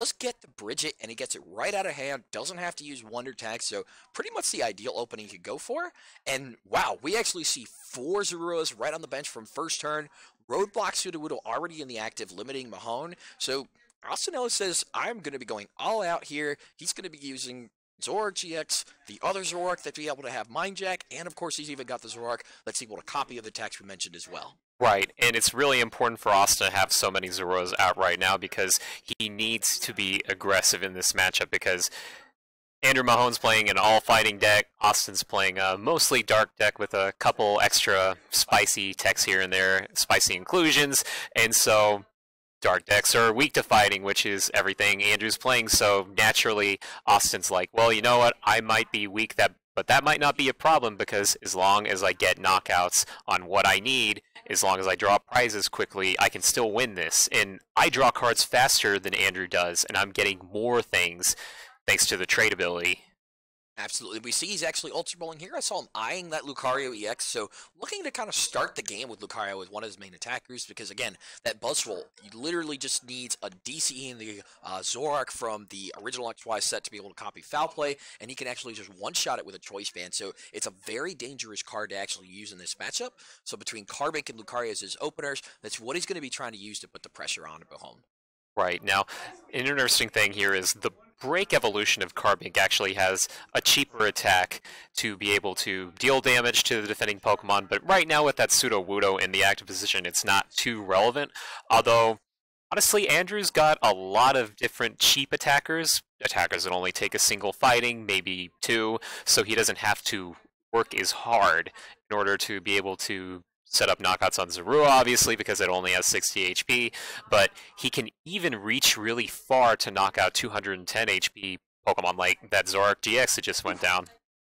does get to bridge it, and he gets it right out of hand. Doesn't have to use Wonder Tag, so pretty much the ideal opening he could go for. And wow, we actually see 4 Zeruos right on the bench from first turn. Roadblock Sudowoodo already in the active, limiting Mahone. So Austin Ellis says, I'm going to be going all out here. He's going to be using Zoroark GX, the other Zoroark that's be able to have Mind Jack, and of course he's even got the Zoroark that's able to copy of the text we mentioned as well. Right, and it's really important for Austin to have so many Zeros out right now because he needs to be aggressive in this matchup because Andrew Mahone's playing an all-fighting deck, Austin's playing a mostly dark deck with a couple extra spicy techs here and there, spicy inclusions, and so dark decks are weak to fighting, which is everything Andrew's playing, so naturally Austin's like, well, you know what, I might be weak, but that might not be a problem because as long as I get knockouts on what I need, as long as I draw prizes quickly, I can still win this. And I draw cards faster than Andrew does, and I'm getting more things thanks to the trade ability. Absolutely. We see he's actually ultra bowling here. I saw him eyeing that Lucario EX, so looking to kind of start the game with Lucario as one of his main attackers, because again, that Buzz Roll, he literally just needs a DCE in the Zoroark from the original XY set to be able to copy Foul Play, and he can actually just one-shot it with a Choice Band, so it's a very dangerous card to actually use in this matchup. So between Carbink and Lucario as his openers, that's what he's going to be trying to use to put the pressure on Mahone. Right, now, an interesting thing here is the Break evolution of Carbink actually has a cheaper attack to be able to deal damage to the defending Pokemon, but right now with that Sudowoodo in the active position, it's not too relevant. Although, honestly, Andrew's got a lot of different cheap attackers that only take a single fighting, maybe two, so he doesn't have to work as hard in order to be able to set up knockouts on Zorua, obviously, because it only has 60 HP, but he can even reach really far to knock out 210 HP Pokemon like that Zoroark GX that just went down.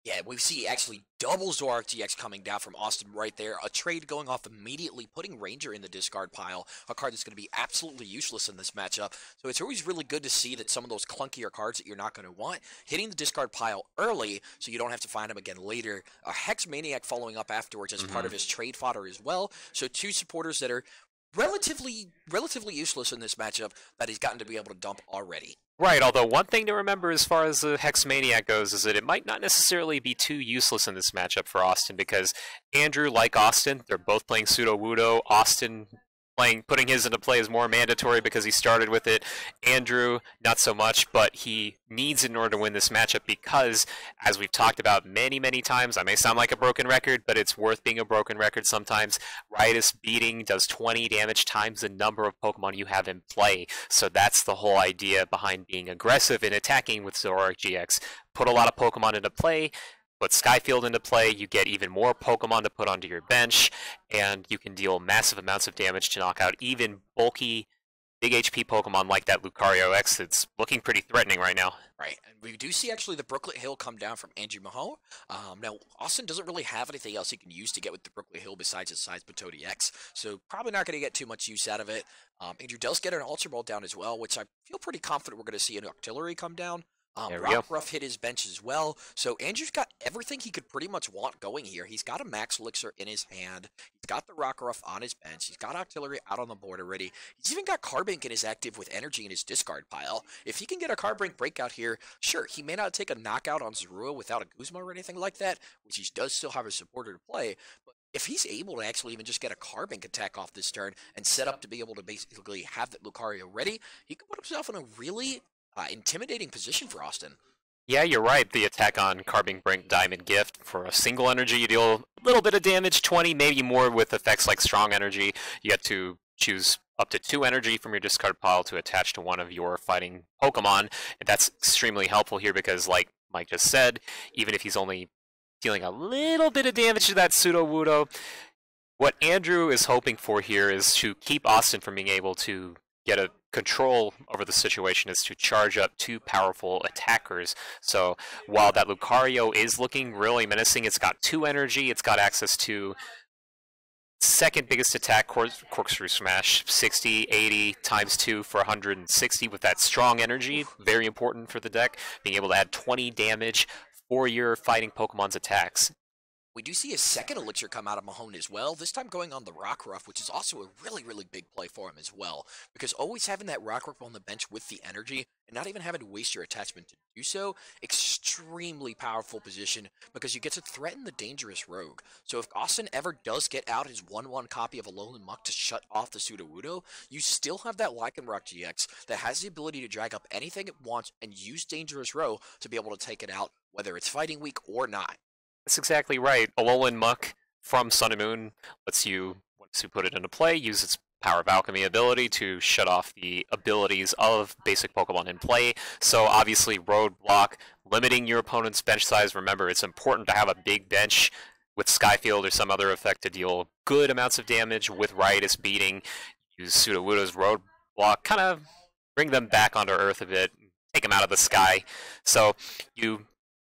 Yeah, we see actually double Zoroark GX coming down from Austin right there. A trade going off immediately, putting Ranger in the discard pile, a card that's going to be absolutely useless in this matchup. So it's always really good to see that some of those clunkier cards that you're not going to want, hitting the discard pile early so you don't have to find them again later. A Hex Maniac following up afterwards as part of his trade fodder as well. So two supporters that are relatively useless in this matchup that he's gotten to be able to dump already. Right, although one thing to remember as far as the Hex Maniac goes is that it might not necessarily be too useless in this matchup for Austin because Andrew, like Austin, they're both playing Sudowoodo. Austin putting his into play is more mandatory because he started with it. Andrew, not so much, but he needs it in order to win this matchup because, as we've talked about many, many times, I may sound like a broken record, but it's worth being a broken record sometimes. Riotous Beating does 20 damage times the number of Pokemon you have in play. So that's the whole idea behind being aggressive and attacking with Zoroark GX. Put a lot of Pokemon into play, put Skyfield into play, you get even more Pokemon to put onto your bench, and you can deal massive amounts of damage to knock out even bulky, big HP Pokemon like that Lucario X that's looking pretty threatening right now. Right, and we do see actually the Brooklet Hill come down from Andrew Mahone. Now, Austin doesn't really have anything else he can use to get with the Brooklet Hill besides his Size Batodi X, so probably not going to get too much use out of it. Andrew does get an Ultra Ball down as well, which I feel pretty confident we're going to see an Octillery come down. Rockruff hit his bench as well, so Andrew's got everything he could pretty much want going here. He's got a Max Elixir in his hand, he's got the Rockruff on his bench, he's got Octillery out on the board already, he's even got Carbink in his active with energy in his discard pile. If he can get a Carbink breakout here, sure, he may not take a knockout on Zorua without a Guzma or anything like that, which he does still have a supporter to play, but if he's able to actually even just get a Carbink attack off this turn and set up to be able to basically have that Lucario ready, he could put himself in a really intimidating position for Austin. Yeah, you're right. The attack on Carbink Brink Diamond Gift, for a single energy, you deal a little bit of damage, 20, maybe more with effects like Strong Energy. You get to choose up to 2 energy from your discard pile to attach to one of your fighting Pokemon. And that's extremely helpful here because, like Mike just said, even if he's only dealing a little bit of damage to that Sudowoodo, what Andrew is hoping for here is to keep Austin from being able to get a control over the situation is to charge up 2 powerful attackers. So while that Lucario is looking really menacing, it's got 2 energy, it's got access to second biggest attack, Corkscrew Smash, 60, 80 times 2 for 160 with that strong energy, very important for the deck, being able to add 20 damage for your fighting Pokemon's attacks. We do see a second elixir come out of Mahone as well, this time going on the Rock Ruff, which is also a really, really big play for him as well. Because always having that Rock Ruff on the bench with the energy, and not even having to waste your attachment to do so, extremely powerful position, because you get to threaten the dangerous rogue. So if Austin ever does get out his 1/1 copy of Alolan Muck to shut off the Sudowoodo, you still have that Lycanroc GX that has the ability to drag up anything it wants and use Dangerous Row to be able to take it out, whether it's fighting weak or not. That's exactly right. Alolan Muck from Sun and Moon lets you, once you put it into play, use its Power of Alchemy ability to shut off the abilities of basic Pokemon in play. So obviously Roadblock, limiting your opponent's bench size. Remember, it's important to have a big bench with Skyfield or some other effect to deal good amounts of damage with Riotous Beating. Use Sudowoodo's Roadblock, kind of bring them back onto Earth a bit, take them out of the sky. So you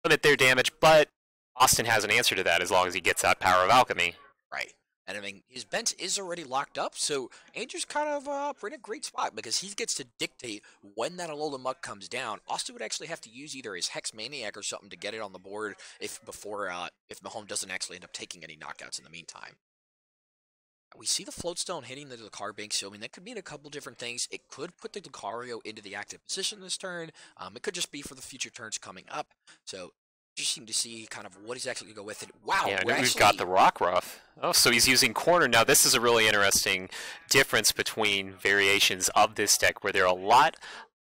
limit their damage, but Austin has an answer to that as long as he gets out Power of Alchemy. Right. And I mean, his bench is already locked up, so Andrew's kind of in a great spot because he gets to dictate when that Alolan Muck comes down. Austin would actually have to use either his Hex Maniac or something to get it on the board if Mahone doesn't actually end up taking any knockouts in the meantime. We see the Floatstone hitting the Lucario bank, so I mean, that could mean a couple different things. It could put the Lucario into the active position this turn. It could just be for the future turns coming up. So interesting to see kind of what he's actually going to go with it. Wow, yeah, we've got the Rock Ruff. Oh, so he's using Corner. Now, this is a really interesting difference between variations of this deck, where there are a lot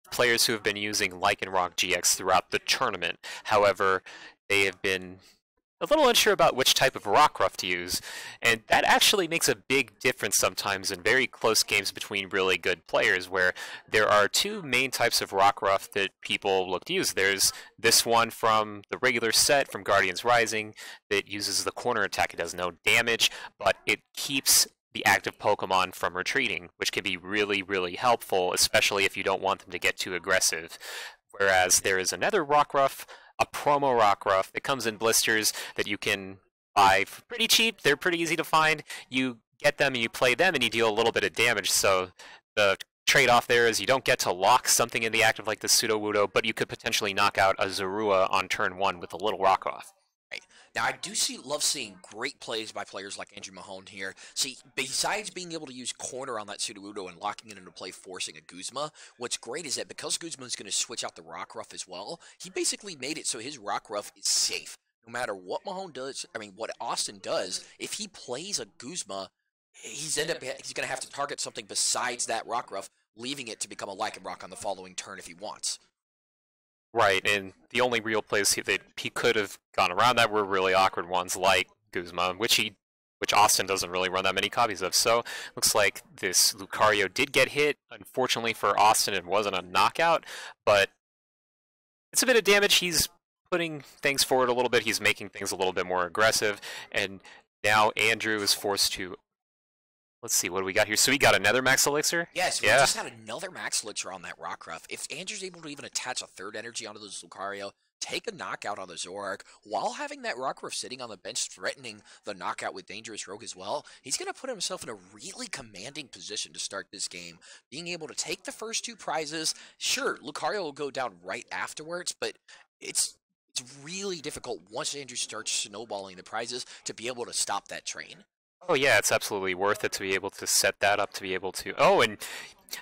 of players who have been using Lycanroc GX throughout the tournament. However, they have been a little unsure about which type of Rock Ruff to use, and that actually makes a big difference sometimes in very close games between really good players, where there are two main types of Rock Ruff that people look to use. There's this one from the regular set from Guardians Rising that uses the corner attack. It does no damage, but it keeps the active Pokemon from retreating, which can be really, really helpful, especially if you don't want them to get too aggressive. Whereas there is another Rock Ruff, a promo Rock Ruff that comes in blisters that you can buy for pretty cheap. They're pretty easy to find. You get them and you play them and you deal a little bit of damage. So the trade-off there is you don't get to lock something in the active like the Sudowoodo, but you could potentially knock out a Zorua on turn 1 with a little Rock Ruff. Right. Now, I do love seeing great plays by players like Andrew Mahone here. See, besides being able to use Corner on that Sudowoodo and locking it into play, forcing a Guzma, what's great is that because Guzma is going to switch out the Rock Ruff as well, he basically made it so his Rock Ruff is safe. No matter what Mahone does, what Austin does, if he plays a Guzma, he's going to have to target something besides that Rock Ruff, leaving it to become a Lycanroc on the following turn if he wants. Right, and the only real plays that he could have gone around that were really awkward ones like Guzma, which Austin doesn't really run that many copies of. So looks like this Lucario did get hit. Unfortunately for Austin, it wasn't a knockout, but it's a bit of damage. He's putting things forward a little bit. He's making things a little bit more aggressive, and now Andrew is forced to. Let's see, what do we got here? So we got another Max Elixir? Yes, we just had another Max Elixir on that Rock Ruff. If Andrew's able to even attach a third energy onto this Lucario, take a knockout on the Zoroark, while having that Rock Ruff sitting on the bench threatening the knockout with Dangerous Rogue as well, he's going to put himself in a really commanding position to start this game. Being able to take the first two prizes, sure, Lucario will go down right afterwards, but it's really difficult once Andrew starts snowballing the prizes to be able to stop that train. Oh yeah, it's absolutely worth it to be able to set that up, to be able to... Oh, and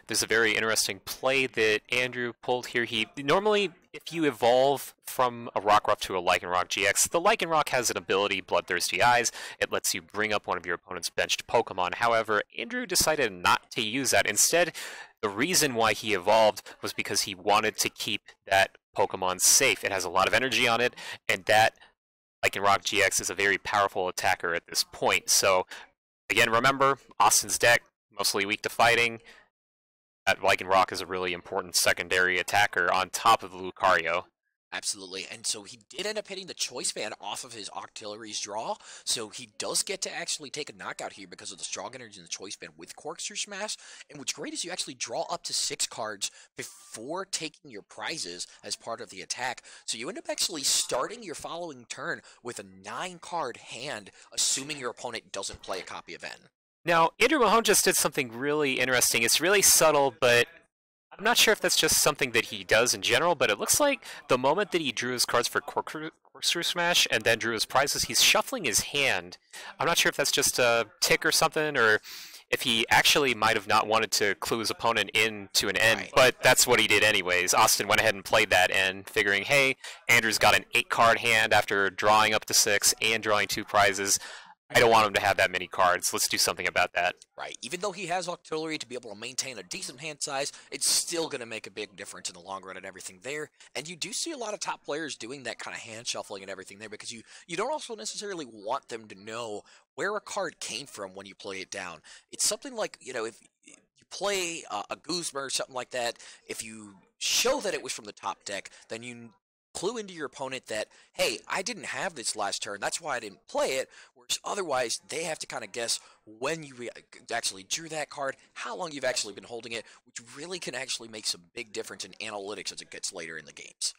there's a very interesting play that Andrew pulled here. Normally, if you evolve from a Rock Ruff to a Lycanroc GX, the Lycanroc has an ability, Bloodthirsty Eyes. It lets you bring up one of your opponent's benched Pokemon. However, Andrew decided not to use that. Instead, the reason why he evolved was because he wanted to keep that Pokemon safe. It has a lot of energy on it, and that Lycanroc GX is a very powerful attacker at this point. So, again, remember, Austin's deck, mostly weak to fighting. That Lycanroc is a really important secondary attacker on top of the Lucario. Absolutely, and so he did end up hitting the Choice Band off of his Octillery's draw, so he does get to actually take a knockout here because of the strong energy in the Choice Band with Corkscrew Smash, and what's great is you actually draw up to 6 cards before taking your prizes as part of the attack, so you end up actually starting your following turn with a 9-card hand, assuming your opponent doesn't play a copy of N. Now, Andrew Mahone just did something really interesting. It's really subtle, but I'm not sure if that's just something that he does in general, but it looks like the moment that he drew his cards for Corkscrew Smash and then drew his prizes, he's shuffling his hand. I'm not sure if that's just a tick or something, or if he actually might have not wanted to clue his opponent into an end, Right. but that's what he did anyways. Austin went ahead and played that end, figuring, hey, Andrew's got an 8-card hand after drawing up to 6 and drawing 2 prizes. I don't want him to have that many cards. Let's do something about that. Right. Even though he has artillery to be able to maintain a decent hand size, it's still going to make a big difference in the long run and everything there. And you do see a lot of top players doing that kind of hand shuffling and everything there because you don't also necessarily want them to know where a card came from when you play it down. It's something like, if you play a Guzma or something like that, if you show that it was from the top deck, then you clue into your opponent that, hey, I didn't have this last turn, that's why I didn't play it, whereas otherwise they have to kind of guess when you actually drew that card, how long you've actually been holding it, which really can actually make some big difference in analytics as it gets later in the games.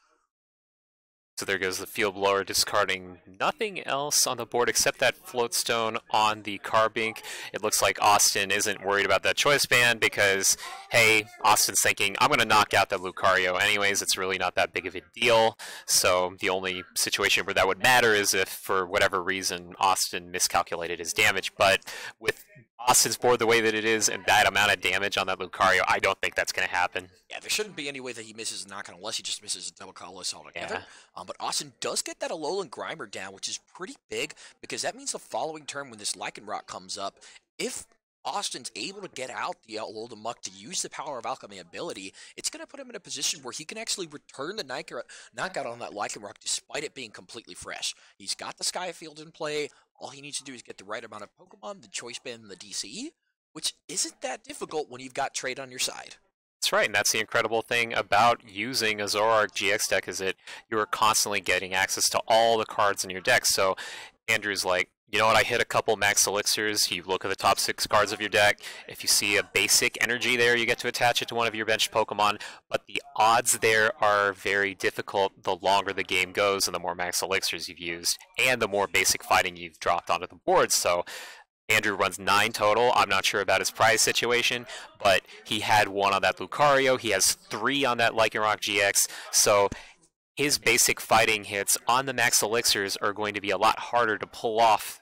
So there goes the field blower, discarding nothing else on the board except that floatstone on the Carbink. It looks like Austin isn't worried about that choice band because, hey, Austin's thinking, I'm going to knock out that Lucario anyways. It's really not that big of a deal. So the only situation where that would matter is if, for whatever reason, Austin miscalculated his damage. But with Austin's board the way that it is and that amount of damage on that Lucario, I don't think that's going to happen. Yeah, there shouldn't be any way that he misses a knockout unless he just misses a double colorless altogether. Yeah. But Austin does get that Alolan Grimer down, which is pretty big because that means the following turn when this Lycanroc comes up, if Austin's able to get out the Alolan Muck to use the Power of Alchemy ability, it's going to put him in a position where he can actually return the knockout on that Lycanroc despite it being completely fresh. He's got the Skyfield in play. All he needs to do is get the right amount of Pokemon, the Choice Band, and the DCE, which isn't that difficult when you've got trade on your side. That's right, and that's the incredible thing about using a Zoroark GX deck is that you are constantly getting access to all the cards in your deck. So Andrew's like, you know what, I hit a couple max elixirs, you look at the top 6 cards of your deck, if you see a basic energy there, you get to attach it to one of your benched Pokemon, but the odds there are very difficult the longer the game goes and the more max elixirs you've used, and the more basic fighting you've dropped onto the board. So Andrew runs 9 total. I'm not sure about his prize situation, but he had 1 on that Lucario, he has 3 on that Lycanroc GX, so his basic fighting hits on the max elixirs are going to be a lot harder to pull off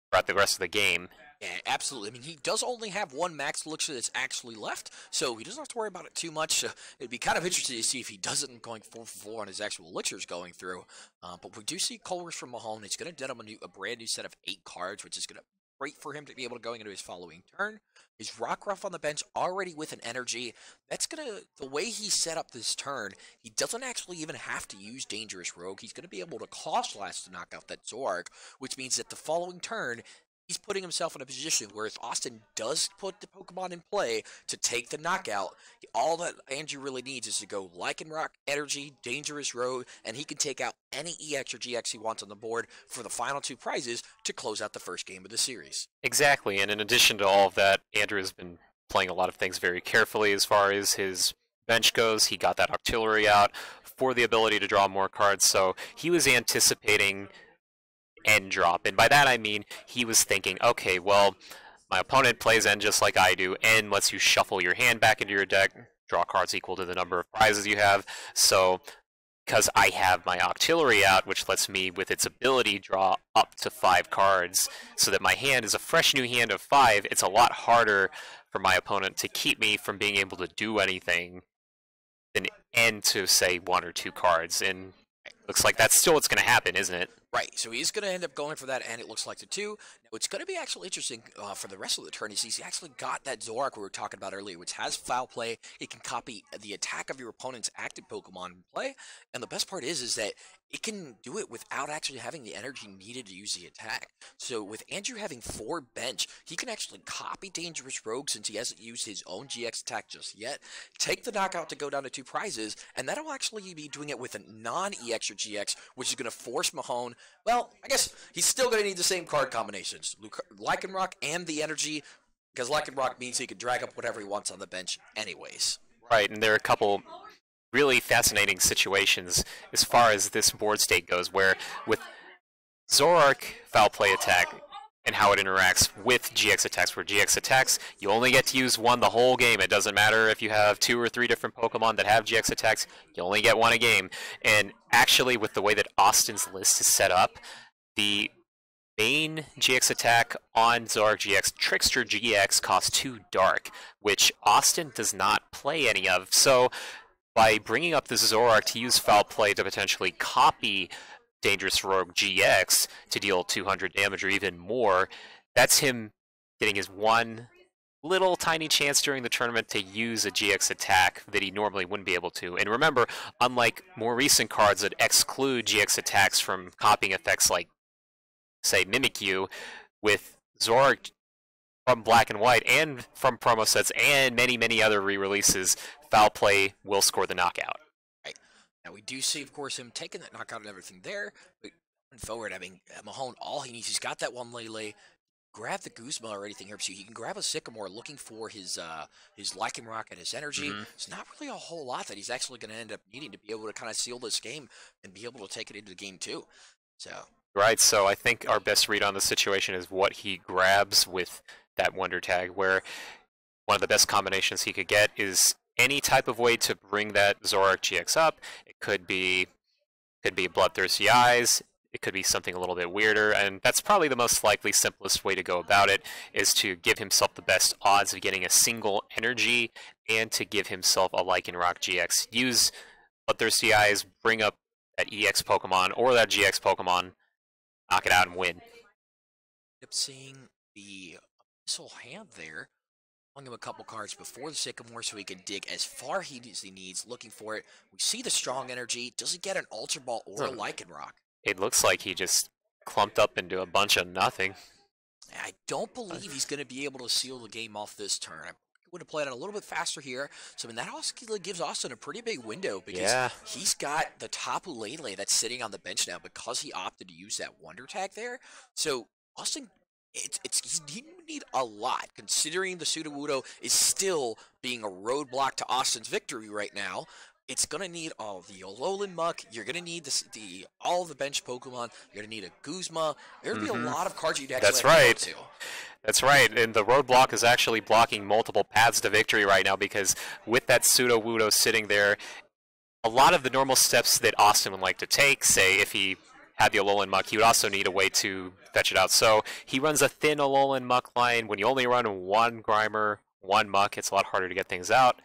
throughout the rest of the game. Yeah, absolutely. I mean, he does only have 1 max elixir that's actually left, so he doesn't have to worry about it too much. It'd be kind of interesting to see if he doesn't going 4 for 4 on his actual elixirs going through. But we do see Colress from Mahone. It's going to denim a brand new set of 8 cards, which is going to be great for him to be able to go into his following turn. His Rockruff on the bench already with an energy. That's the way he set up this turn, he doesn't actually even have to use Dangerous Rogue. He's going to be able to Claw Slash to knock out that Zoroark, which means that the following turn, he's putting himself in a position where if Austin does put the Pokemon in play to take the knockout, all that Andrew really needs is to go Lycanroc, Energy, Dangerous Rogue, and he can take out any EX or GX he wants on the board for the final 2 prizes to close out the first game of the series. Exactly, and in addition to all of that, Andrew has been playing a lot of things very carefully as far as his bench goes. He got that artillery out for the ability to draw more cards, so he was anticipating end drop, and by that I mean he was thinking, okay, well, my opponent plays end just like I do, end lets you shuffle your hand back into your deck, draw cards equal to the number of prizes you have, so because I have my artillery out, which lets me, with its ability, draw up to 5 cards, so that my hand is a fresh new hand of 5, it's a lot harder for my opponent to keep me from being able to do anything than end to, say, 1 or 2 cards, and looks like that's still what's going to happen, isn't it? Right, so he's going to end up going for that, and it looks like the 2. Now, it's going to be actually interesting for the rest of the turn is he's actually got that Zoroark we were talking about earlier, which has foul play. It can copy the attack of your opponent's active Pokemon in play, and the best part is that it can do it without actually having the energy needed to use the attack. So with Andrew having 4 bench, he can actually copy Dangerous Rogue since he hasn't used his own GX attack just yet, take the knockout to go down to 2 prizes, and that'll actually be doing it with a non-EX or GX, which is going to force Mahone. Well, I guess he's still going to need the same card combinations. Lycanroc and the energy, because Lycanroc means he can drag up whatever he wants on the bench anyways. Right, and there are a couple really fascinating situations as far as this board state goes, where with Zoroark foul play attack, and how it interacts with GX attacks, where GX attacks, you only get to use one the whole game. It doesn't matter if you have 2 or 3 different Pokemon that have GX attacks, you only get one a game. And actually, with the way that Austin's list is set up, the main GX attack on Zoroark GX, Trickster GX, costs 2 Dark, which Austin does not play any of. So by bringing up this Zoroark to use Foul Play to potentially copy Dangerous Rogue GX to deal 200 damage or even more, that's him getting his one little tiny chance during the tournament to use a GX attack that he normally wouldn't be able to. And remember, unlike more recent cards that exclude GX attacks from copying effects like, say, Mimikyu, with Zoroark from Black and White and from promo sets and many, many other re-releases, Foul Play will score the knockout. Now, we do see, of course, him taking that knockout and everything there, but going forward, I mean, Mahone, all he needs, he's got that one Lele, grab the Guzma or anything here, so he can grab a Sycamore looking for his Lycanroc and his energy. It's not really a whole lot that he's actually going to end up needing to be able to kind of seal this game and be able to take it into the game, too. So. Right, so I think our best read on the situation is what he grabs with that Wonder Tag, where one of the best combinations he could get is any type of way to bring that Zoroark GX up. It could be Bloodthirsty Eyes, it could be something a little bit weirder, and that's probably the most likely, simplest way to go about it, is to give himself the best odds of getting a single energy, and to give himself a Lycanroc GX. Use Bloodthirsty Eyes, bring up that EX Pokemon, or that GX Pokemon, knock it out and win. Up seeing the Abyssal Hand there. Him a couple cards before the Sycamore so he can dig as far as he needs, looking for it. We see the strong energy. Does he get an Ultra Ball or a Lycanroc? It looks like he just clumped up into a bunch of nothing. I don't believe he's going to be able to seal the game off this turn. I would have played it a little bit faster here. So I mean, that also gives Austin a pretty big window because he's got the Tapu Lele that's sitting on the bench now because he opted to use that Wonder Tag there. So Austin, he need a lot, considering the Sudowoodo is still being a roadblock to Austin's victory right now. It's going to need all the Alolan Muck. You're going to need all the bench Pokemon. You're going to need a Guzma. There'd be a lot of cards you'd actually have to. That's right, and the roadblock is actually blocking multiple paths to victory right now because with that Sudowoodo sitting there, a lot of the normal steps that Austin would like to take, say if he had the Alolan Muck, he would also need a way to fetch it out. So he runs a thin Alolan Muck line. When you only run one Grimer, one Muck, it's a lot harder to get things out.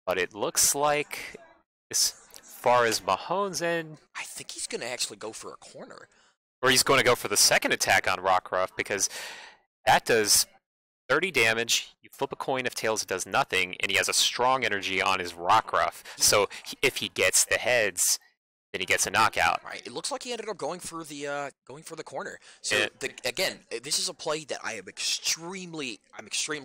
But it looks like, as far as Mahone's end, I think he's going to actually go for a corner. Or he's going to go for the second attack on Rockruff, because that does 30 damage. You flip a coin, if Tails, it does nothing, and he has a strong energy on his Rockruff. So if he gets the heads, then he gets a knockout. Right. It looks like he ended up going for the corner. So again, this is a play that I'm extremely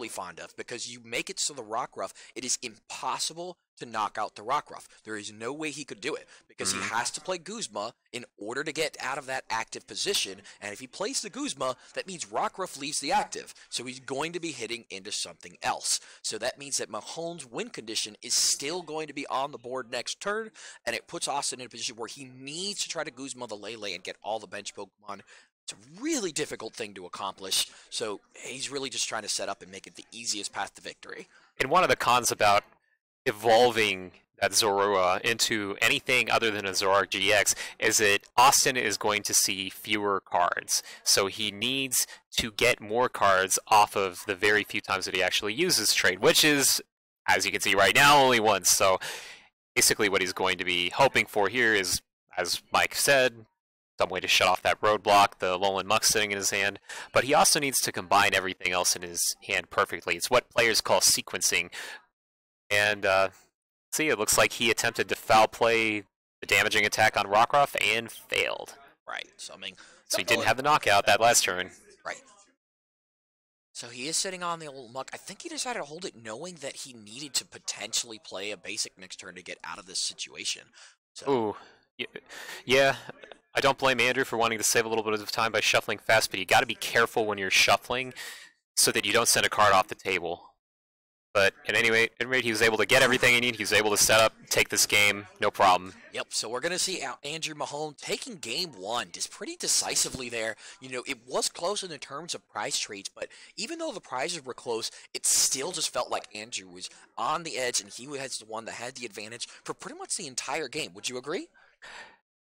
fond of, because you make it so the Rockruff, it is impossible to knock out the Rockruff. There is no way he could do it, because he has to play Guzma in order to get out of that active position. And if he plays the Guzma, that means Rockruff leaves the active. So he's going to be hitting into something else. So that means that Mahone's win condition is still going to be on the board next turn, and it puts Austin in a position where he needs to try to Guzma the Lele and get all the bench Pokemon. It's a really difficult thing to accomplish. So he's really just trying to set up and make it the easiest path to victory. And one of the cons about evolving that Zorua into anything other than a Zoroark GX is that Austin is going to see fewer cards. So he needs to get more cards off of the very few times that he actually uses trade, which is, as you can see right now, only once. So basically what he's going to be hoping for here is, as Mike said, some way to shut off that roadblock, the Alolan Muck sitting in his hand. But he also needs to combine everything else in his hand perfectly. It's what players call sequencing. And see, it looks like he attempted to foul play the damaging attack on Rockruff and failed. Right. So I mean, so he didn't have the knockout that last turn. Right. So he is sitting on the old Muck. I think he decided to hold it knowing that he needed to potentially play a basic next turn to get out of this situation. So. Ooh. Yeah. I don't blame Andrew for wanting to save a little bit of time by shuffling fast, but you got to be careful when you're shuffling so that you don't send a card off the table. But at any rate, he was able to get everything he needed. He was able to set up, take this game, no problem. Yep, so we're going to see Andrew Mahone taking game one just pretty decisively there. You know, it was close in the terms of prize trades, but even though the prizes were close, it still just felt like Andrew was on the edge, and he was the one that had the advantage for pretty much the entire game. Would you agree?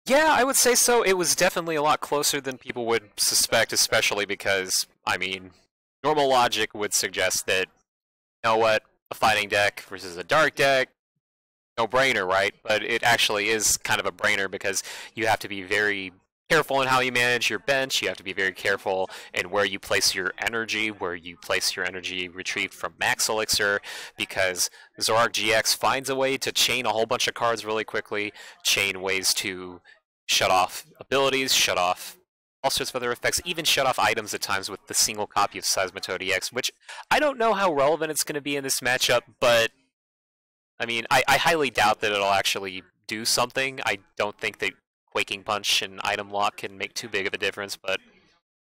Yeah, I would say so. It was definitely a lot closer than people would suspect, especially because, I mean, normal logic would suggest that, you know what, a fighting deck versus a dark deck, no brainer, right? But it actually is kind of a brainer because you have to be very careful in how you manage your bench. You have to be very careful in where you place your energy, retrieved from Max Elixir, because Zoroark GX finds a way to chain a whole bunch of cards really quickly, chain ways to shut off abilities, shut off all sorts of other effects, even shut off items at times with the single copy of Seismitoad EX, which I don't know how relevant it's going to be in this matchup, but I mean, I highly doubt that it'll actually do something. I don't think that Quaking Punch and Item Lock can make too big of a difference, but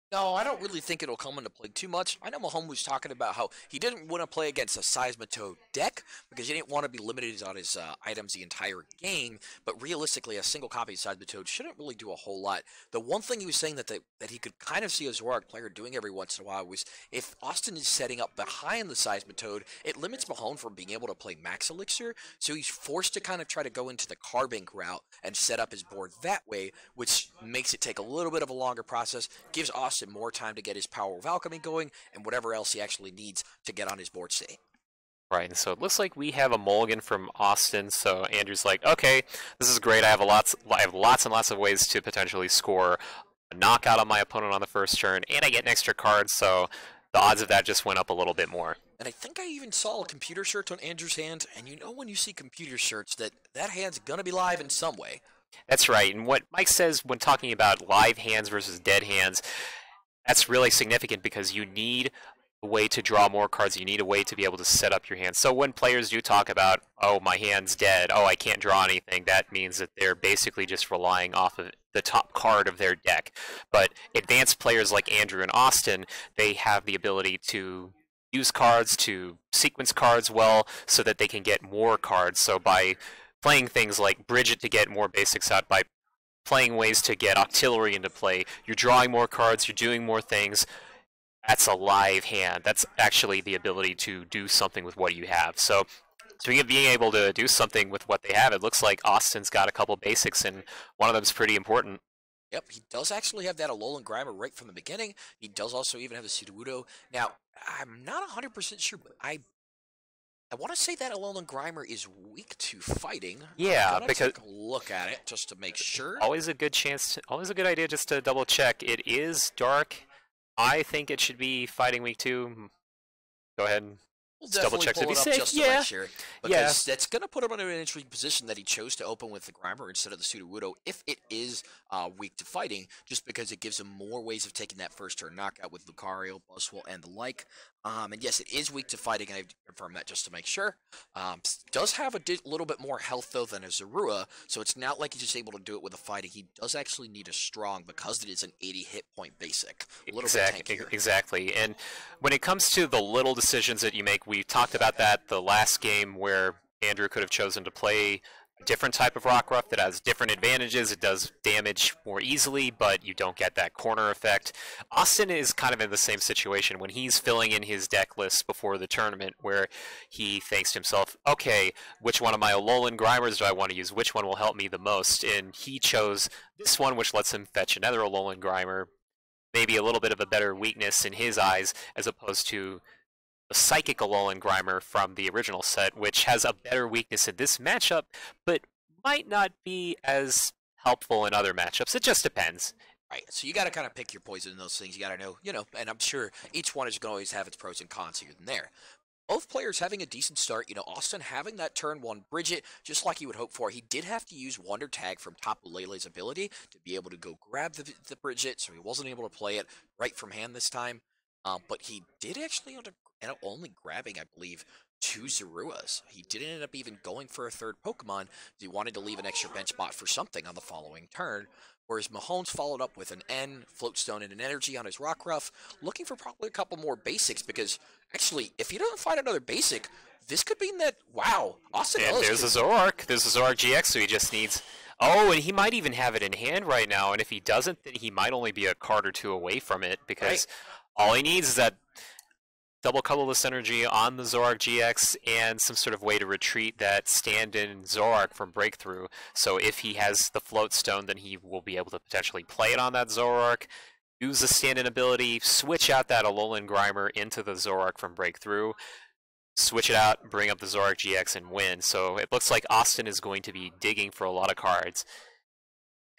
No, I don't really think it'll come into play too much. I know Mahone was talking about how he didn't want to play against a Seismitoad deck because he didn't want to be limited on his items the entire game, but realistically, a single copy of Seismitoad shouldn't really do a whole lot. The one thing he was saying that he could kind of see a Zoroark player doing every once in a while was if Austin is setting up behind the Seismitoad, it limits Mahone from being able to play Max Elixir, so he's forced to kind of try to go into the Carbink route and set up his board that way, which makes it take a little bit of a longer process, gives Austin more time to get his Power of Alchemy going, and whatever else he actually needs to get on his board state. right. And so it looks like we have a mulligan from Austin. So Andrew's like, okay, this is great. I have lots and lots of ways to potentially score a knockout on my opponent on the first turn, and I get an extra card. So the odds of that just went up a little bit more. And I think I even saw a computer search on Andrew's hand, and you know when you see computer search that hand's gonna be live in some way. That's right. And what Mike says when talking about live hands versus dead hands, that's really significant because you need a way to draw more cards. You need a way to be able to set up your hand. So when players do talk about, oh, my hand's dead, oh, I can't draw anything, that means that they're basically just relying off of the top card of their deck. But advanced players like Andrew and Austin, they have the ability to use cards, to sequence cards well, so that they can get more cards. So by playing things like Bridget to get more basics out, by playing ways to get Octillery into play, you're drawing more cards, you're doing more things. That's a live hand. That's actually the ability to do something with what you have. So speaking of being able to do something with what they have, it looks like Austin's got a couple basics, and one of them's pretty important. Yep, he does actually have that Alolan Grimer right from the beginning. He does also even have the Sudowoodo. Now, I'm not 100% sure, but I want to say that Alolan Grimer is weak to fighting. Yeah, because take a look at it just to make sure. Always a good idea just to double check. It is dark. I think it should be fighting week 2. Go ahead and We'll double check to be safe. just to make sure. Because that's going to put him in an interesting position that he chose to open with the Grimer instead of the Sudowoodo if it is weak to fighting, just because it gives him more ways of taking that first turn knockout with Lucario, Buzzwole, and the like. And yes, it is weak to fighting, and I've confirmed that just to make sure. Does have a little bit more health, though, than a Zorua, so it's not like he's just able to do it with a fighting. He does actually need a strong because it is an 80 hit point basic. A little bit tankier. Exactly. And when it comes to the little decisions that you make, we talked about that the last game where Andrew could have chosen to play a different type of Rockruff that has different advantages. It does damage more easily, but you don't get that corner effect. Austin is kind of in the same situation when he's filling in his deck list before the tournament, where he thinks to himself, okay, which one of my Alolan Grimers do I want to use? Which one will help me the most? And he chose this one, which lets him fetch another Alolan Grimer, maybe a little bit of a better weakness in his eyes, as opposed to the Psychic Alolan Grimer from the original set, which has a better weakness in this matchup, but might not be as helpful in other matchups. It just depends. Right, so you got to kind of pick your poison in those things. You got to know, and I'm sure each one is going to always have its pros and cons here and there. Both players having a decent start. Austin having that turn 1 Bridget, just like you would hope for. He did have to use Wonder Tag from Tapu Lele's ability to be able to go grab the Bridget, so he wasn't able to play it right from hand this time. But he did actually end up only grabbing, I believe, 2 Zeruas. He didn't end up even going for a third Pokemon. He wanted to leave an extra bench spot for something on the following turn. Whereas Mahone's followed up with an N, Floatstone, and an Energy on his Rockruff, looking for probably a couple more basics because, actually, if he doesn't find another basic, this could mean that, wow, Austin And Ellis there's a Zoroark. There's a Zoroark GX, so he just needs... Oh, and he might even have it in hand right now, and if he doesn't, then he might only be a card or two away from it, because all he needs is that double colorless energy on the Zoroark GX and some sort of way to retreat that stand-in Zoroark from Breakthrough. So if he has the Float Stone, then he will be able to potentially play it on that Zoroark, use the stand-in ability, switch out that Alolan Grimer into the Zoroark from Breakthrough, switch it out, bring up the Zoroark GX, and win. So it looks like Austin is going to be digging for a lot of cards.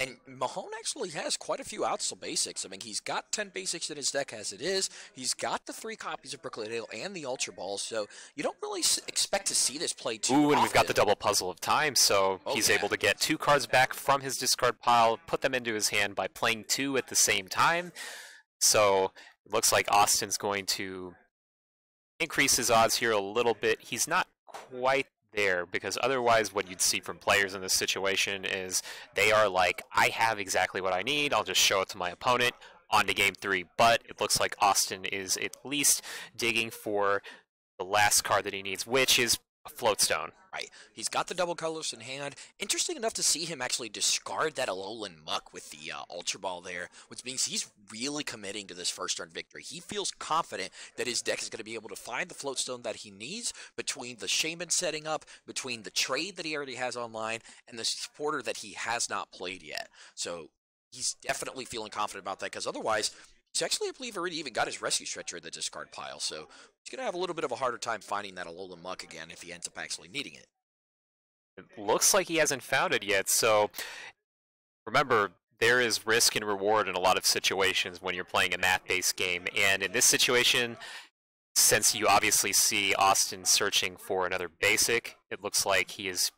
And Mahone actually has quite a few outside basics. I mean, he's got 10 basics in his deck as it is. He's got the 3 copies of Brooklet Hill and the Ultra Ball, so you don't really expect to see this play too often. And we've got the double Puzzle of Time, so he's able to get 2 cards back from his discard pile, put them into his hand by playing 2 at the same time. So it looks like Austin's going to increase his odds here a little bit. He's not quite there, because otherwise what you'd see from players in this situation is they are like, I have exactly what I need, I'll just show it to my opponent, on to game 3. But it looks like Austin is at least digging for the last card that he needs, which is a Floatstone. Right. He's got the double colors in hand. Interesting enough to see him actually discard that Alolan Muck with the Ultra Ball there, which means he's really committing to this first turn victory. He feels confident that his deck is going to be able to find the Floatstone that he needs between the Shaman setting up, between the trade that he already has online, and the supporter that he has not played yet. So he's definitely feeling confident about that, because otherwise, he's actually, I believe, already even got his Rescue Stretcher in the discard pile, so he's going to have a little bit of a harder time finding that Alolan Muck again if he ends up actually needing it. It looks like he hasn't found it yet, so remember, there is risk and reward in a lot of situations when you're playing a math-based game, and in this situation, since you obviously see Austin searching for another basic, it looks like he is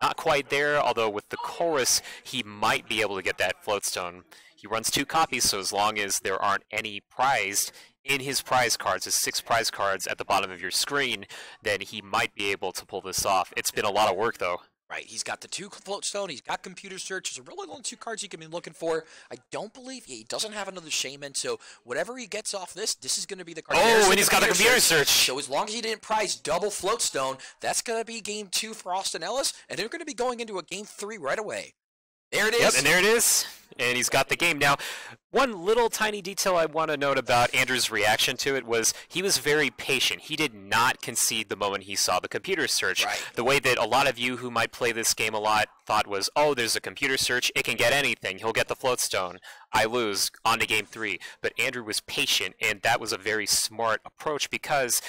not quite there, although with the Chorus, he might be able to get that Floatstone. He runs 2 copies, so as long as there aren't any prized in his prize cards, his 6 prize cards at the bottom of your screen, then he might be able to pull this off. It's been a lot of work, though. Right, he's got the 2 Floatstone, he's got Computer Search, those are really the only 2 cards he can be looking for. I don't believe he doesn't have another Shaman, so whatever he gets off this is going to be the card. Oh, and he's got the Computer Search! So as long as he didn't prize double Floatstone, that's going to be game 2 for Austin Ellis, and they're going to be going into a game 3 right away. There it is! Yep, and there it is. And he's got the game. Now, one little tiny detail I want to note about Andrew's reaction to it was he was very patient. He did not concede the moment he saw the Computer Search. Right. The way that a lot of you who might play this game a lot thought was, oh, there's a Computer Search, it can get anything. He'll get the Floatstone. I lose, on to game 3. But Andrew was patient, and that was a very smart approach because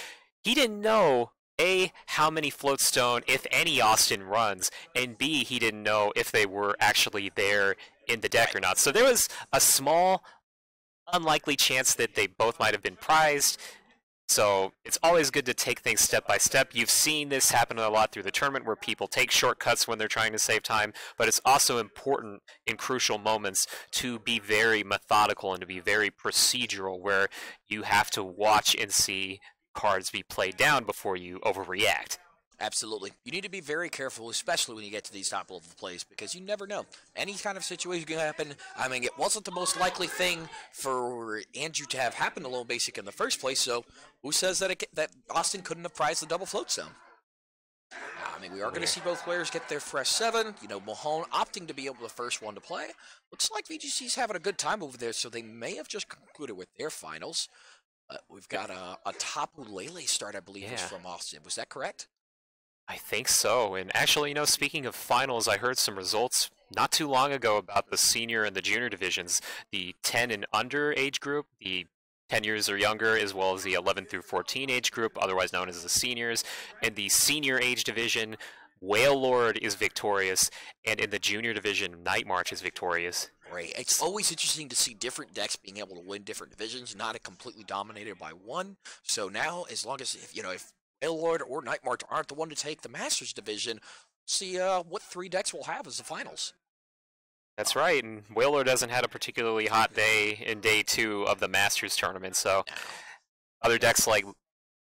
he didn't know A, how many Floatstone, if any, Austin runs, and B, he didn't know if they were actually there in the deck or not. So there was a small, unlikely chance that they both might have been prized. So it's always good to take things step by step. You've seen this happen a lot through the tournament where people take shortcuts when they're trying to save time, but it's also important in crucial moments to be very methodical and to be very procedural, where you have to watch and see cards be played down before you overreact. Absolutely. You need to be very careful, especially when you get to these top level plays, because you never know. Any kind of situation can happen. I mean, it wasn't the most likely thing for Andrew to have happened to Low Basic in the first place, so who says that that Austin couldn't have prized the double Floatstone? I mean, we are going to see both players get their fresh 7. You know, Mahone opting to be able the first one to play. Looks like VGC's having a good time over there, so they may have just concluded with their finals. We've got a Tapu Lele start, I believe, is from Austin. Was that correct? I think so. And actually, you know, speaking of finals, I heard some results not too long ago about the senior and the junior divisions. The 10 and under age group, the 10 years or younger, as well as the 11 through 14 age group, otherwise known as the seniors. And the senior age division, Whale Lord is victorious, and in the junior division, Night March is victorious. Right. It's always interesting to see different decks being able to win different divisions, not completely dominated by one. So now, as long as, if Whale Lord or Night March aren't the one to take the Masters division, see what 3 decks we'll have as the finals. That's right, and Whale Lord hasn't had a particularly hot day in day 2 of the Masters tournament, so other decks like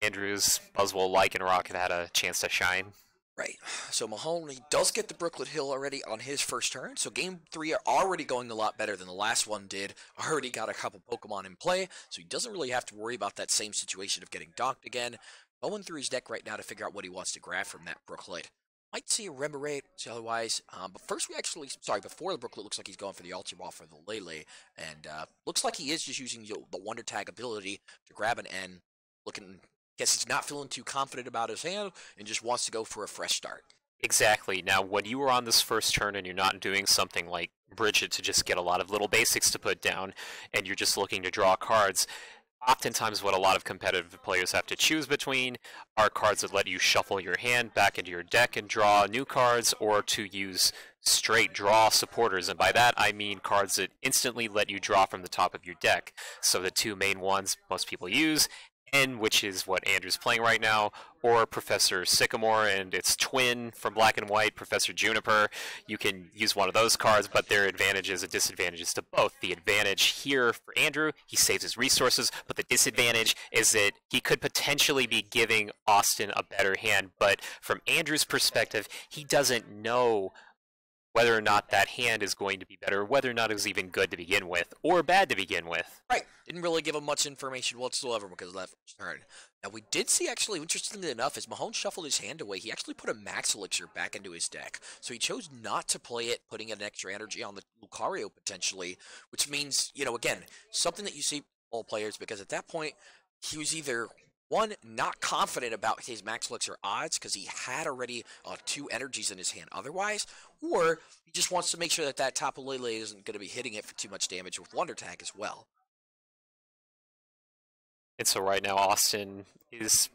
Andrews, Buzzwole, Lycanroc have had a chance to shine. Right. So Mahone, he does get the Brooklet Hill already on his first turn. So game 3 are already going a lot better than the last one did. Already got a couple Pokemon in play, so he doesn't really have to worry about that same situation of getting docked again. Going through his deck right now to figure out what he wants to grab from that Brooklet. Might see a Remoraid, see otherwise. But first before the Brooklet, looks like he's going for the Ultra Ball for the Lele. And looks like he is just using the Wonder Tag ability to grab an N. Guess he's not feeling too confident about his hand and just wants to go for a fresh start. Exactly. Now, when you were on this first turn and you're not doing something like Bridget to just get a lot of little basics to put down, and you're just looking to draw cards, oftentimes what a lot of competitive players have to choose between are cards that let you shuffle your hand back into your deck and draw new cards, or to use straight draw supporters. And by that, I mean cards that instantly let you draw from the top of your deck. So the two main ones most people use, N, which is what Andrew's playing right now, or Professor Sycamore and its twin from Black and White, Professor Juniper. You can use one of those cards, but there are advantages and disadvantages to both. The advantage here for Andrew, he saves his resources, but the disadvantage is that he could potentially be giving Austin a better hand, but from Andrew's perspective, he doesn't know whether or not that hand is going to be better, whether or not it was even good to begin with, or bad to begin with. Right. Didn't really give him much information whatsoever because of that first turn. Now, we did see, actually, interestingly enough, as Mahone shuffled his hand away, he actually put a Max Elixir back into his deck. So he chose not to play it, putting an extra energy on the Lucario, potentially, which means, again, something that you see all players, because at that point, he was either one, not confident about his Max Elixir odds because he had already 2 energies in his hand otherwise, or he just wants to make sure that that Tapu Lele isn't going to be hitting it for too much damage with Wonder Tag as well. And so right now Austin is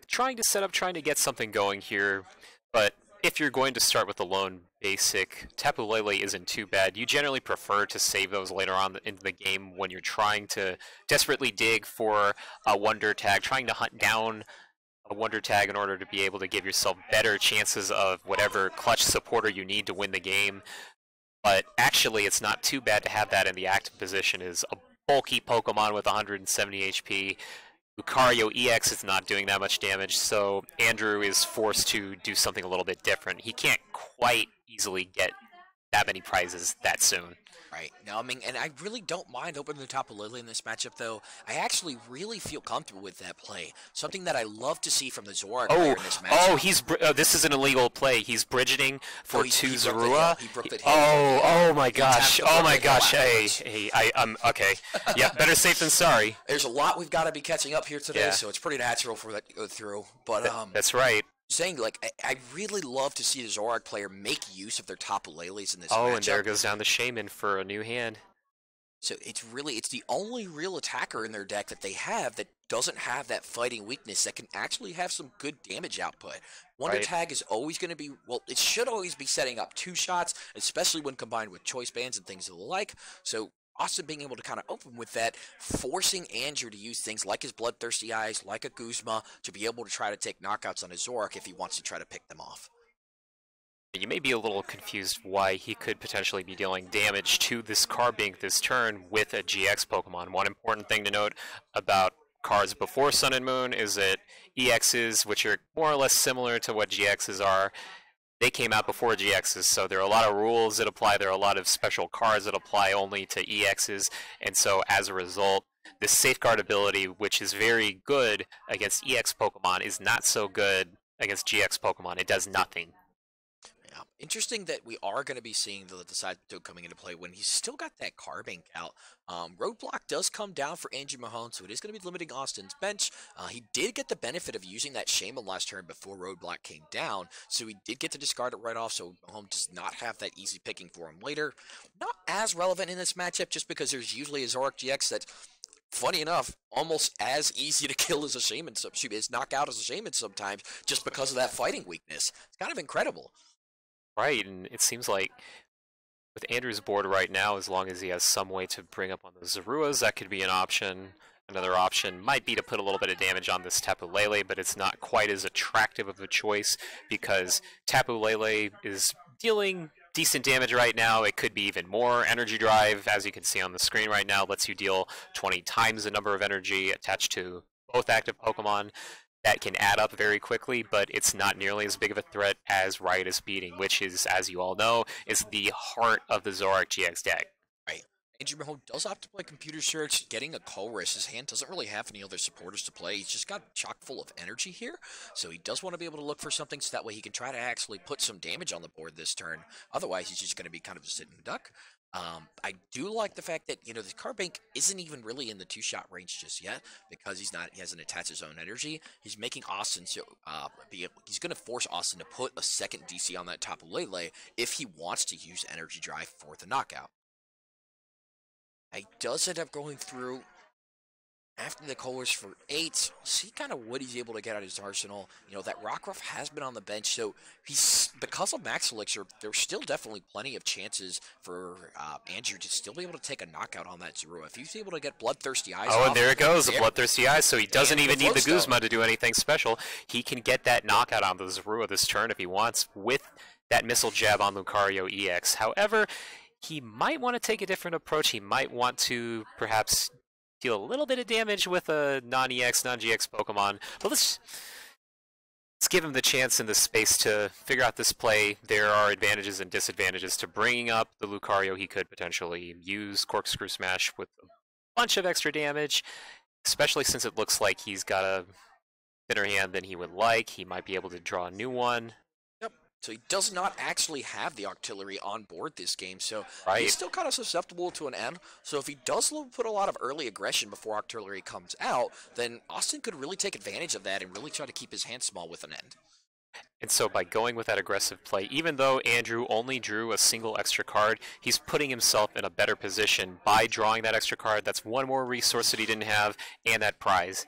trying to get something going here, but if you're going to start with the lone basic, Tapu Lele isn't too bad. You generally prefer to save those later on into the game when you're trying to desperately dig for a Wonder Tag, trying to hunt down a Wonder Tag in order to be able to give yourself better chances of whatever clutch supporter you need to win the game. But actually, it's not too bad to have that in the active position. Is a bulky Pokemon with 170 HP. Lucario EX is not doing that much damage, so Andrew is forced to do something a little bit different. He can't quite easily get that many prizes that soon. Right. No, I mean, and I really don't mind opening the Tapu Lele in this matchup, though. I actually really feel comfortable with that play. Something that I love to see from the Zoroark player in this matchup. This is an illegal play. He's bridgeting for 2 Zorua. My gosh. I'm okay. Yeah, better safe than sorry. There's a lot we've got to be catching up here today, so it's pretty natural for that to go through. But that's right. Saying, I really love to see the Zoroark player make use of their Tapu Leles in this matchup. And there goes down the Shaman for a new hand. So it's the only real attacker in their deck that they have that doesn't have that fighting weakness that can actually have some good damage output. Wonder Tag is always going to be, it should always be setting up 2 shots, especially when combined with choice bands and things of the like. So Austin being able to kind of open with that, forcing Andrew to use things like his Bloodthirsty Eyes, like a Guzma, to be able to try to take knockouts on his Zoroark if he wants to try to pick them off. You may be a little confused why he could potentially be dealing damage to this Carbink this turn with a GX Pokemon. One important thing to note about cards before Sun and Moon is that EXs, which are more or less similar to what GXs are, they came out before GXs, so there are a lot of rules that apply. There are a lot of special cards that apply only to EXs, and so as a result, this Safeguard ability, which is very good against EX Pokemon, is not so good against GX Pokemon. It does nothing. Yeah. Interesting that we are going to be seeing the side coming into play when he's still got that Carbink out. Roadblock does come down for Andrew Mahone, so it is going to be limiting Austin's bench. He did get the benefit of using that Shaman last turn before Roadblock came down, so he did get to discard it right off, so Mahone does not have that easy picking for him later. Not as relevant in this matchup, just because there's usually a Zoroark GX that's, funny enough, almost as easy to kill as a Shaman, is knock out as a Shaman sometimes, just because of that fighting weakness. It's kind of incredible. Right, and it seems like with Andrew's board right now, as long as he has some way to bring up on those Zoruas, that could be an option. Another option might be to put a little bit of damage on this Tapu Lele, but it's not quite as attractive of a choice because Tapu Lele is dealing decent damage right now. It could be even more. Energy Drive, as you can see on the screen right now, lets you deal 20 times the number of energy attached to both active Pokemon that can add up very quickly, but it's not nearly as big of a threat as Riotous Beating, which is, as you all know, is the heart of the Zoroark GX deck. Right. Andrew Mahone does opt to play Computer Search, getting a Colress. His hand doesn't really have any other supporters to play. He's just got chock full of energy here, so he does want to be able to look for something so that way he can try to actually put some damage on the board this turn. Otherwise, he's just going to be kind of a sitting duck. I do like the fact that, the card bank isn't even really in the two-shot range just yet because he hasn't attached his own energy. He's making Austin he's going to force Austin to put a second DC on that Tapu Lele if he wants to use Energy Drive for the knockout. He does end up going through after the Colors for 8. See kind of what he's able to get out of his arsenal. That Rockruff has been on the bench, so because of Max Elixir, there's still definitely plenty of chances for Andrew to still be able to take a knockout on that Zorua. If he's able to get Bloodthirsty Eyes off, and there it goes, the yeah. Bloodthirsty Eyes, so he doesn't even need the Guzma to do anything special. He can get that knockout on the Zorua this turn if he wants with that Missile Jab on Lucario EX. However, he might want to take a different approach. He might want to perhaps deal a little bit of damage with a non-EX, non-GX Pokemon. But let's give him the chance and the space to figure out this play. There are advantages and disadvantages to bringing up the Lucario. He could potentially use Corkscrew Smash with a bunch of extra damage, especially since it looks like he's got a thinner hand than he would like. He might be able to draw a new one. So he does not actually have the Octillery on board this game, so right. He's still kind of susceptible to an end. So if he does put a lot of early aggression before Octillery comes out, then Austin could really take advantage of that and really try to keep his hand small with an end. And so by going with that aggressive play, even though Andrew only drew a single extra card, he's putting himself in a better position by drawing that extra card. That's one more resource that he didn't have, and that prize.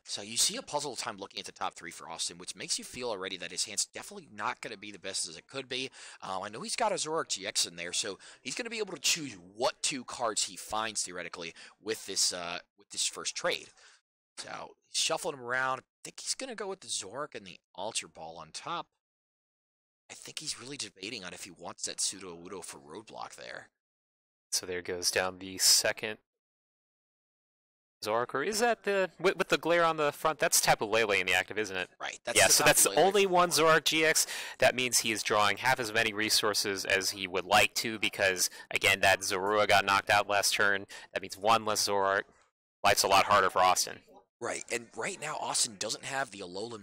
So you see a puzzle time looking at the top 3 for Austin, which makes you feel already that his hand's definitely not going to be the best as it could be. I know he's got a Zoroark GX in there, so he's going to be able to choose what 2 cards he finds theoretically with this first trade. So he's shuffling them around. I think he's going to go with the Zoroark and the Ultra Ball on top. I think he's really debating on if he wants that Sudowoodo for Roadblock there. So there goes down the second Zoroark, or is that with the glare on the front? That's Tapu Lele in the active, isn't it? Right. So that's only one Zoroark GX. That means he is drawing half as many resources as he would like to because, again, that Zorua got knocked out last turn. That means one less Zoroark. Life's a lot harder for Austin. Right, and right now Austin doesn't have the Alolan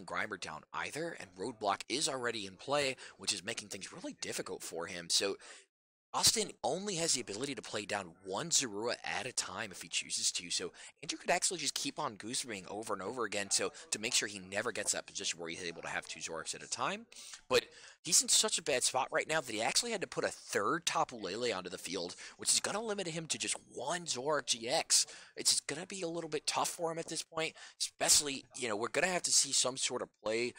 Grimer down either, and Roadblock is already in play, which is making things really difficult for him. So Austin only has the ability to play down one Zorua at a time if he chooses to, so Andrew could actually just keep on Gooseberrying over and over again to make sure he never gets that position where he's able to have 2 Zorks at a time. But he's in such a bad spot right now that he actually had to put a third Tapu Lele onto the field, which is going to limit him to just one Zoroark GX. It's going to be a little bit tough for him at this point, especially, we're going to have to see some sort of play,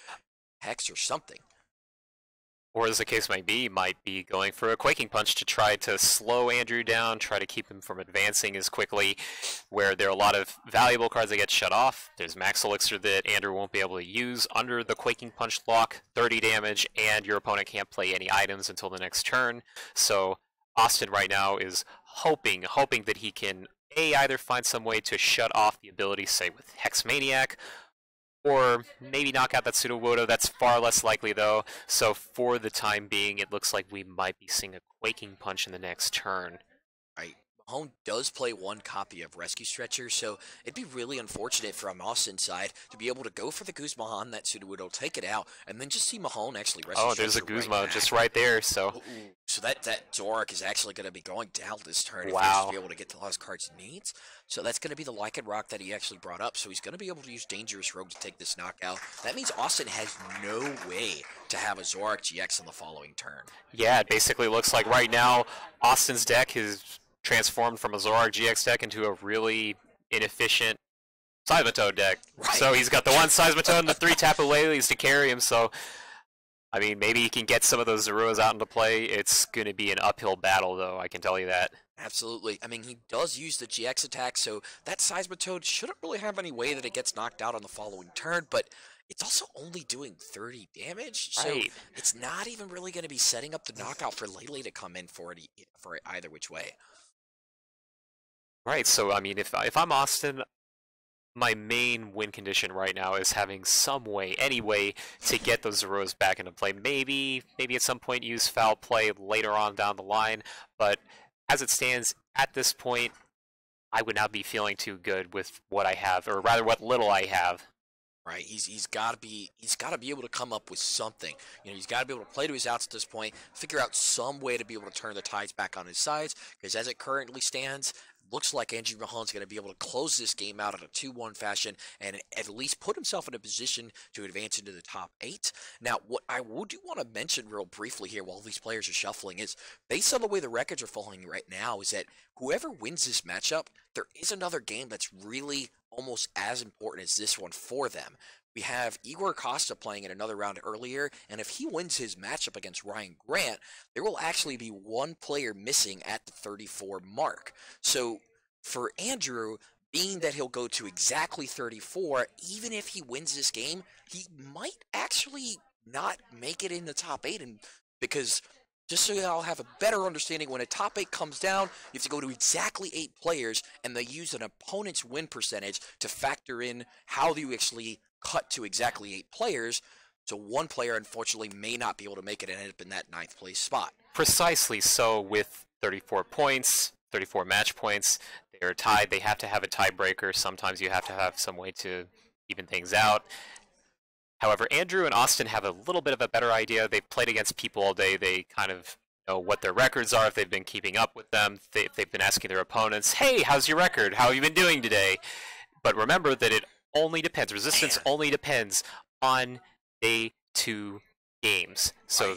Hex or something. Or as the case might be going for a Quaking Punch to try to slow Andrew down, try to keep him from advancing as quickly, where there are a lot of valuable cards that get shut off. There's Max Elixir that Andrew won't be able to use under the Quaking Punch lock, 30 damage, and your opponent can't play any items until the next turn. So Austin right now is hoping that he can either find some way to shut off the ability, say with Hex Maniac, or maybe knock out that Sudowoodo. That's far less likely, though. So for the time being, it looks like we might be seeing a Quaking Punch in the next turn. Right. Mahone does play one copy of Rescue Stretcher, so it'd be really unfortunate from Austin's side to be able to go for the Guzma on that Sudowoodo, take it out, and then just see Mahone actually Rescue Stretcher. Oh, there's a Guzma right just right there, so... Ooh, so that Zoroark is actually going to be going down this turn if wow. he's be able to get the last cards he needs. So that's going to be the Lycan Rock that he actually brought up, so he's going to be able to use Dangerous Rogue to take this knockout. That means Austin has no way to have a Zoroark GX on the following turn. Yeah, it basically looks like right now Austin's deck is transformed from a Zoroark GX deck into a really inefficient Seismitoad deck. Right. So he's got the one Seismitoad and the 3 Tapu Leles to carry him, so I mean, maybe he can get some of those Zoruas out into play. It's going to be an uphill battle, though, I can tell you that. Absolutely. I mean, he does use the GX attack, so that Seismitoad shouldn't really have any way that it gets knocked out on the following turn, but it's also only doing 30 damage, so right. It's not even really going to be setting up the knockout for Lele to come in for either which way. Right, so I mean, if I'm Austin, my main win condition right now is having some way, any way, to get those zeros back into play. Maybe at some point use foul play later on down the line, but as it stands at this point, I would not be feeling too good with what I have, or rather what little I have. Right, he's got to be able to come up with something. You know, he's got to be able to play to his outs at this point, figure out some way to be able to turn the tides back on his sides. Because as it currently stands, looks like Andrew Mahone's going to be able to close this game out in a 2-1 fashion and at least put himself in a position to advance into the top 8. Now, what I do want to mention real briefly here while these players are shuffling is, based on the way the records are falling right now, is that whoever wins this matchup, there is another game that's really almost as important as this one for them. We have Igor Costa playing in another round earlier, and if he wins his matchup against Ryan Grant, there will actually be one player missing at the 34 mark. So for Andrew, being that he'll go to exactly 34, even if he wins this game, he might actually not make it in the top 8, and because just so y'all have a better understanding, when a top 8 comes down, you have to go to exactly 8 players, and they use an opponent's win percentage to factor in how you actually cut to exactly 8 players. So one player, unfortunately, may not be able to make it and end up in that 9th place spot. Precisely so. With 34 points, 34 match points, they are tied. They have to have a tiebreaker. Sometimes you have to have some way to even things out. However, Andrew and Austin have a little bit of a better idea. They've played against people all day. They kind of know what their records are, if they've been keeping up with them. They've been asking their opponents, hey, how's your record? How have you been doing today? But remember that it only depends. Resistance only depends on day 2 games. So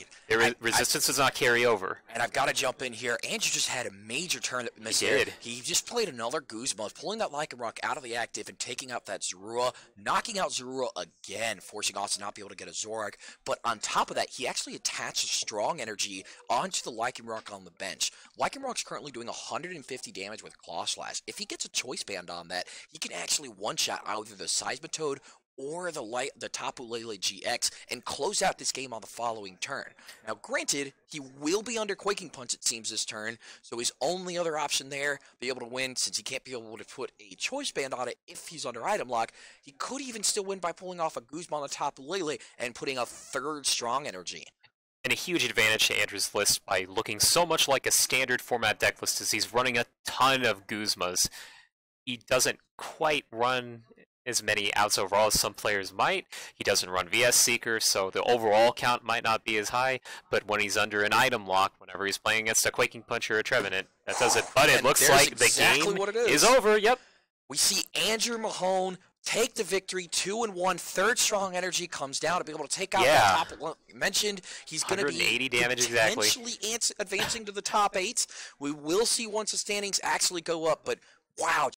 resistance does not carry over. And I've got to jump in here. Andrew just had a major turn that missed. He did. He just played another Guzma, pulling that Lycanroc out of the active and taking out that Zorua, knocking out Zorua again, forcing Austin not be able to get a Zoroark. But on top of that, he actually attached a strong energy onto the Lycanroc on the bench. Lycanroc's currently doing 150 damage with Claw Slash. If he gets a Choice Band on that, he can actually one-shot either the Seismitoad or the Tapu Lele GX and close out this game on the following turn. Now, granted, he will be under Quaking Punch, it seems, this turn, so his only other option there, be able to win, since he can't be able to put a Choice Band on it if he's under Item Lock, he could even still win by pulling off a Guzma on the Tapu Lele and putting a 3rd Strong Energy. And a huge advantage to Andrew's list by looking so much like a standard format deck list as he's running a ton of Guzmas. He doesn't quite run as many outs overall as some players might. He doesn't run VS Seeker, so the overall count might not be as high, but when he's under an item lock, whenever he's playing against a Quaking Punch or a Trevenant, that does it. But it looks like the game is over. Yep. We see Andrew Mahone take the victory, 2-1. 3rd Strong Energy comes down to be able to take out the top. Mentioned he's going to be 180 damage exactly. Advancing to the top 8. We will see once the standings actually go up, but wow,